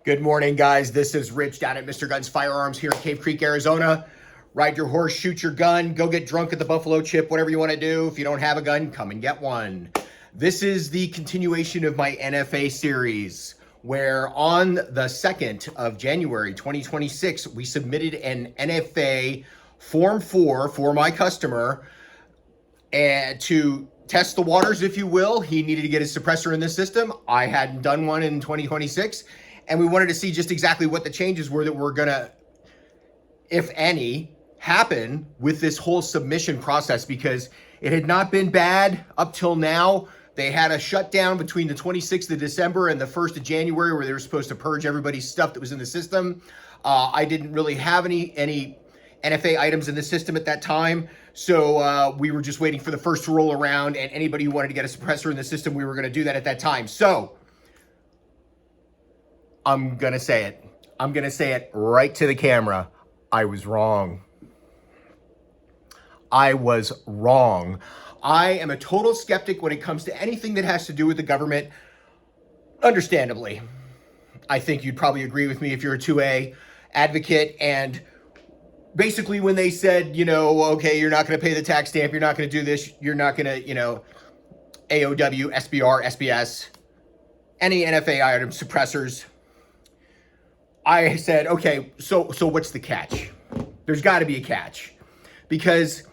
Good morning, guys. This is Rich down at Mr. Gun's Firearms here in Cave Creek, Arizona. Ride your horse, shoot your gun, go get drunk at the Buffalo Chip, whatever you want to do. If you don't have a gun, come and get one. This is the continuation of my NFA series, where on the 2nd of January, 2026, we submitted an NFA Form 4 for my customer and to test the waters, if you will. He needed to get his suppressor in the system. I hadn't done one in 2026. And we wanted to see just exactly what the changes were that were gonna, if any, happen with this whole submission process, because it had not been bad up till now. They had a shutdown between the 26th of December and the 1st of January where they were supposed to purge everybody's stuff that was in the system. I didn't really have any NFA items in the system at that time. So we were just waiting for the first to roll around, and anybody who wanted to get a suppressor in the system, we were gonna do that at that time. So I'm gonna say it. I'm gonna say it right to the camera. I was wrong. I was wrong. I am a total skeptic when it comes to anything that has to do with the government. Understandably, I think you'd probably agree with me if you're a 2A advocate. And basically when they said, okay, you're not gonna pay the tax stamp, you're not gonna do this, you're not gonna, AOW, SBR, SBS, any NFA item, suppressors, I said, okay, so what's the catch? There's got to be a catch, because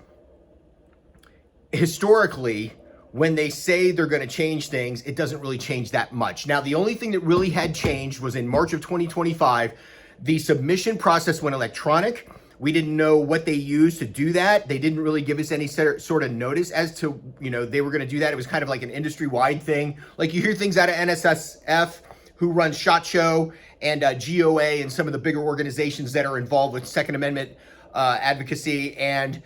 historically, when they say they're going to change things, it doesn't really change that much. Now, the only thing that really had changed was in March of 2025, the submission process went electronic. We didn't know what they used to do that. They didn't really give us any sort of notice as to, they were going to do that. It was kind of like an industry-wide thing. Like you hear things out of NSSF, who runs SHOT Show, and GOA, and some of the bigger organizations that are involved with Second Amendment advocacy, and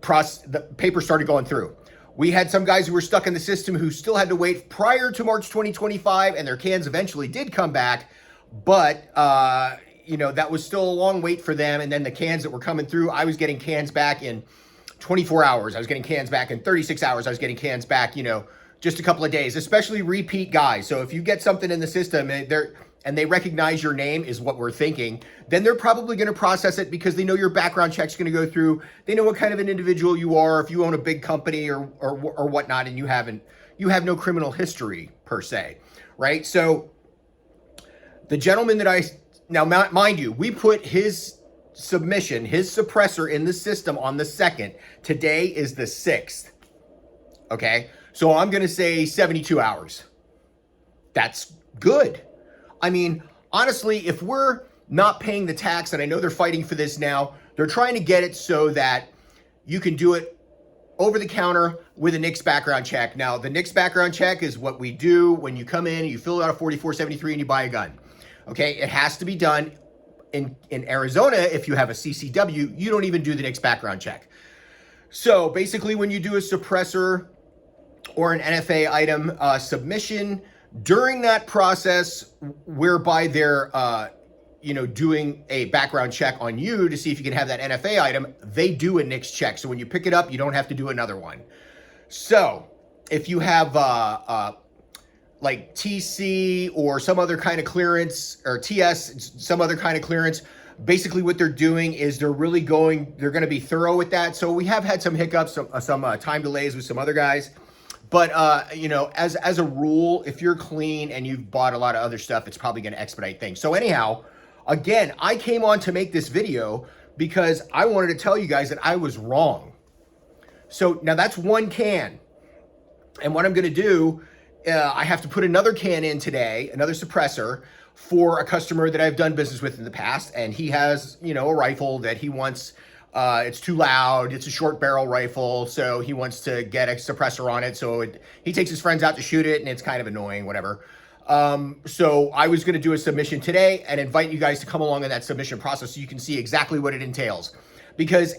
the paper started going through. We had some guys who were stuck in the system who still had to wait prior to March 2025, and their cans eventually did come back, but that was still a long wait for them. And then the cans that were coming through, I was getting cans back in 24 hours. I was getting cans back in 36 hours. I was getting cans back, just a couple of days, especially repeat guys. So if you get something in the system and they recognize your name is what we're thinking, then they're probably going to process it because they know your background check's going to go through. They know what kind of an individual you are, if you own a big company or whatnot, and you have no criminal history per se, right? So the gentleman now mind you, we put his submission, his suppressor in the system on the 2nd. Today is the 6th. Okay. So I'm going to say 72 hours. That's good. I mean, honestly, if we're not paying the tax, and I know they're fighting for this now, they're trying to get it so that you can do it over the counter with a NICS background check. Now, the NICS background check is what we do when you come in, you fill out a 4473 and you buy a gun. Okay, it has to be done in Arizona. If you have a CCW, you don't even do the NICS background check. So basically when you do a suppressor or an NFA item submission, during that process whereby they're doing a background check on you to see if you can have that NFA item, they do a NICS check. So when you pick it up, you don't have to do another one. So if you have like TC or some other kind of clearance, or TS, some other kind of clearance, basically what they're doing is they're going to be thorough with that. So we have had some hiccups, some time delays with some other guys. But, as a rule, if you're clean and you've bought a lot of other stuff, it's probably going to expedite things. So anyhow, again, I came on to make this video because I wanted to tell you guys that I was wrong. So now that's one can. And what I'm going to do, I have to put another can in today, another suppressor, for a customer that I've done business with in the past. And he has, a rifle that he wants. It's too loud. It's a short barrel rifle. So he wants to get a suppressor on it. So he takes his friends out to shoot it, and it's kind of annoying, whatever. So I was going to do a submission today and invite you guys to come along in that submission process so you can see exactly what it entails. Because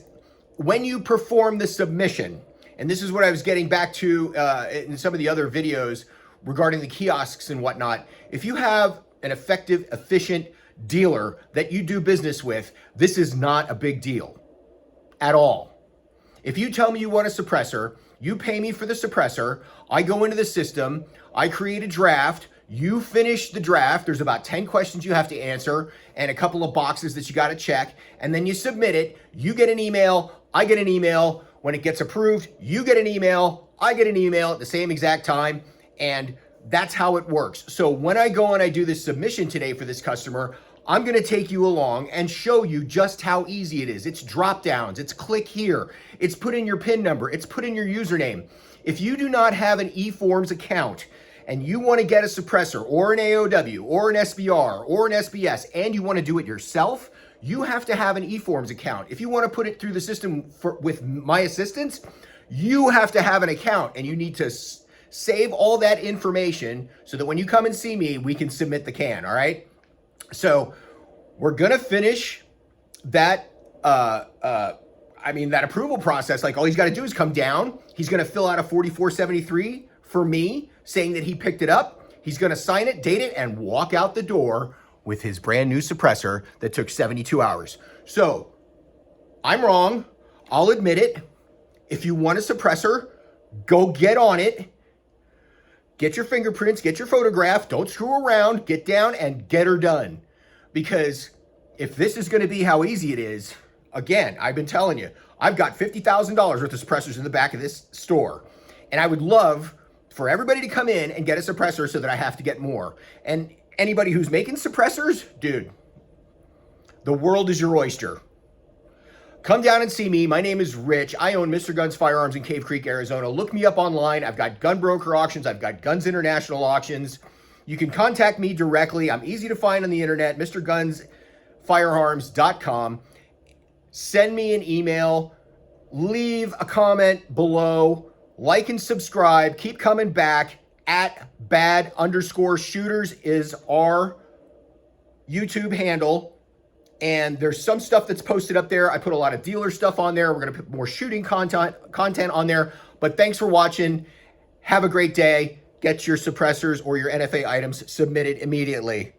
when you perform the submission, and this is what I was getting back to in some of the other videos regarding the kiosks and whatnot, if you have an effective, efficient dealer that you do business with, this is not a big deal at all. If you tell me you want a suppressor, you pay me for the suppressor, I go into the system, I create a draft, You finish the draft. There's about 10 questions you have to answer and a couple of boxes that you got to check. And then you submit it. You get an email. I get an email. When it gets approved, you get an email. I get an email at the same exact time. And that's how it works. So when I go and I do this submission today for this customer, I'm going to take you along and show you just how easy it is. It's drop downs. It's click here. It's put in your PIN number. It's put in your username. If you do not have an eForms account, and you want to get a suppressor or an AOW or an SBR or an SBS, and you want to do it yourself, you have to have an eForms account. If you want to put it through the system with my assistance, you have to have an account, and you need to save all that information so that when you come and see me, we can submit the can, all right? So we're going to finish that, that approval process. Like all he's got to do is come down. He's going to fill out a 4473 for me, saying that he picked it up. He's going to sign it, date it, and walk out the door with his brand new suppressor that took 72 hours. So I'm wrong. I'll admit it. If you want a suppressor, go get on it. Get your fingerprints, get your photograph. Don't screw around. Get down and get her done. Because if this is going to be how easy it is, again, I've been telling you, I've got $50,000 worth of suppressors in the back of this store. And I would love for everybody to come in and get a suppressor so that I have to get more. And anybody who's making suppressors, dude, the world is your oyster. Come down and see me. My name is Rich. I own Mr. Guns Firearms in Cave Creek, Arizona. Look me up online. I've got gun broker auctions. I've got Guns International auctions. You can contact me directly. I'm easy to find on the internet, MrGunsFirearms.com. Send me an email. Leave a comment below. Like and subscribe. Keep coming back. @bad_shooters is our YouTube handle. And there's some stuff that's posted up there. I put a lot of dealer stuff on there. We're going to put more shooting content on there. But thanks for watching. Have a great day. Get your suppressors or your NFA items submitted immediately.